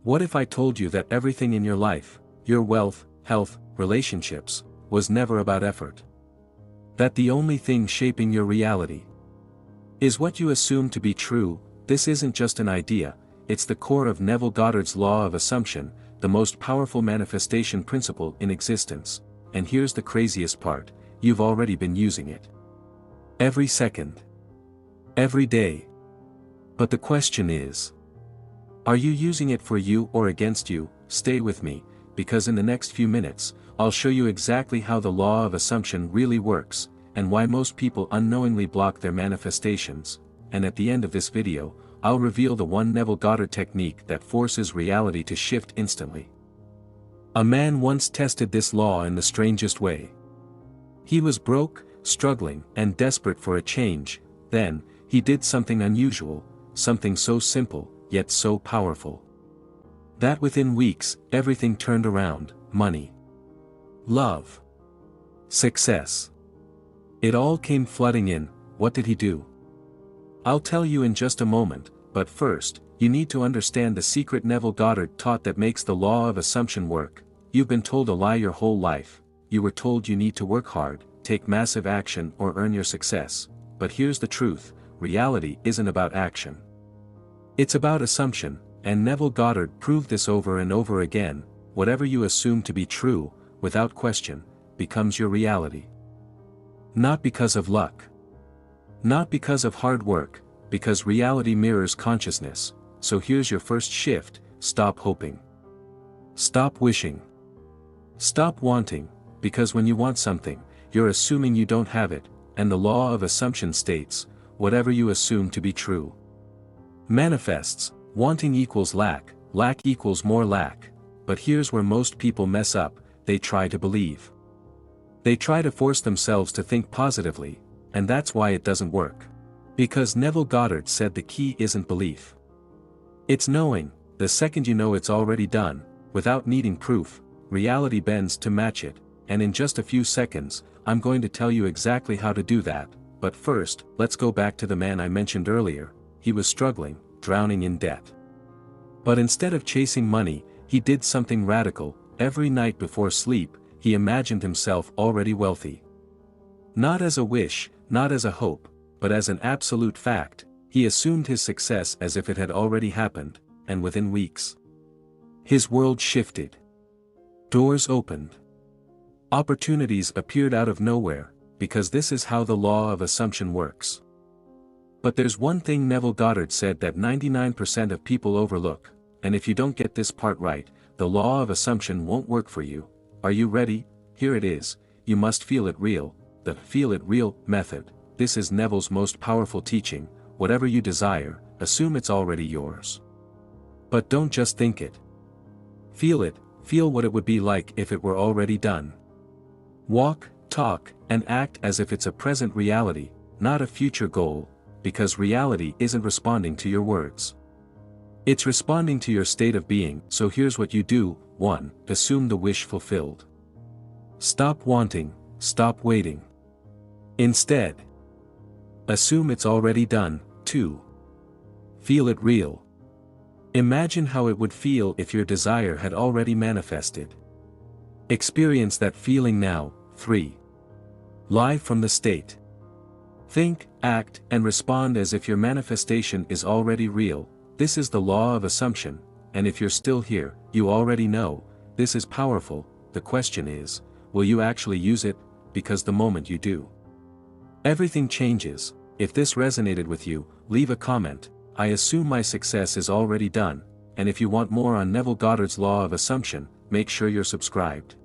What if I told you that everything in your life, your wealth, health, relationships, was never about effort? That the only thing shaping your reality is what you assume to be true. This isn't just an idea, it's the core of Neville Goddard's law of assumption, the most powerful manifestation principle in existence. And here's the craziest part, you've already been using it. Every second. Every day. But the question is, are you using it for you or against you? Stay with me, because in the next few minutes, I'll show you exactly how the law of assumption really works, and why most people unknowingly block their manifestations. And at the end of this video, I'll reveal the one Neville Goddard technique that forces reality to shift instantly. A man once tested this law in the strangest way. He was broke, struggling, and desperate for a change. Then, he did something unusual, something so simple, yet so powerful, that within weeks, everything turned around: money, love, success. It all came flooding in. What did he do? I'll tell you in just a moment, but first, you need to understand the secret Neville Goddard taught that makes the law of assumption work. You've been told a lie your whole life. You were told you need to work hard, take massive action, or earn your success. But here's the truth, reality isn't about action. It's about assumption, and Neville Goddard proved this over and over again. Whatever you assume to be true, without question, becomes your reality. Not because of luck. Not because of hard work, because reality mirrors consciousness. So here's your first shift: stop hoping. Stop wishing. Stop wanting, because when you want something, you're assuming you don't have it, and the law of assumption states, whatever you assume to be true manifests. Wanting equals lack, lack equals more lack. But here's where most people mess up: they try to believe. They try to force themselves to think positively, and that's why it doesn't work. Because Neville Goddard said the key isn't belief. It's knowing. The second you know it's already done, without needing proof, reality bends to match it, and in just a few seconds, I'm going to tell you exactly how to do that. But first, let's go back to the man I mentioned earlier. He was struggling, drowning in debt. But instead of chasing money, he did something radical. Every night before sleep, he imagined himself already wealthy. Not as a wish, not as a hope, but as an absolute fact. He assumed his success as if it had already happened, and within weeks, his world shifted. Doors opened. Opportunities appeared out of nowhere, because this is how the law of assumption works. But there's one thing Neville Goddard said that 99% of people overlook, and if you don't get this part right, the law of assumption won't work for you. Are you ready? Here it is. You must feel it real. The Feel It Real method. This is Neville's most powerful teaching. Whatever you desire, assume it's already yours. But don't just think it. Feel it. Feel what it would be like if it were already done. Walk, talk, and act as if it's a present reality, not a future goal, because reality isn't responding to your words. It's responding to your state of being. So here's what you do. 1. Assume the wish fulfilled. Stop wanting, stop waiting. Instead, assume it's already done. 2. Feel it real. Imagine how it would feel if your desire had already manifested. Experience that feeling now. 3. Live from the state. Think, act, and respond as if your manifestation is already real. This is the law of assumption, and if you're still here, you already know. This is powerful. The question is, will you actually use it? Because the moment you do, everything changes. If this resonated with you, leave a comment. I assume my success is already done, and if you want more on Neville Goddard's law of assumption, make sure you're subscribed.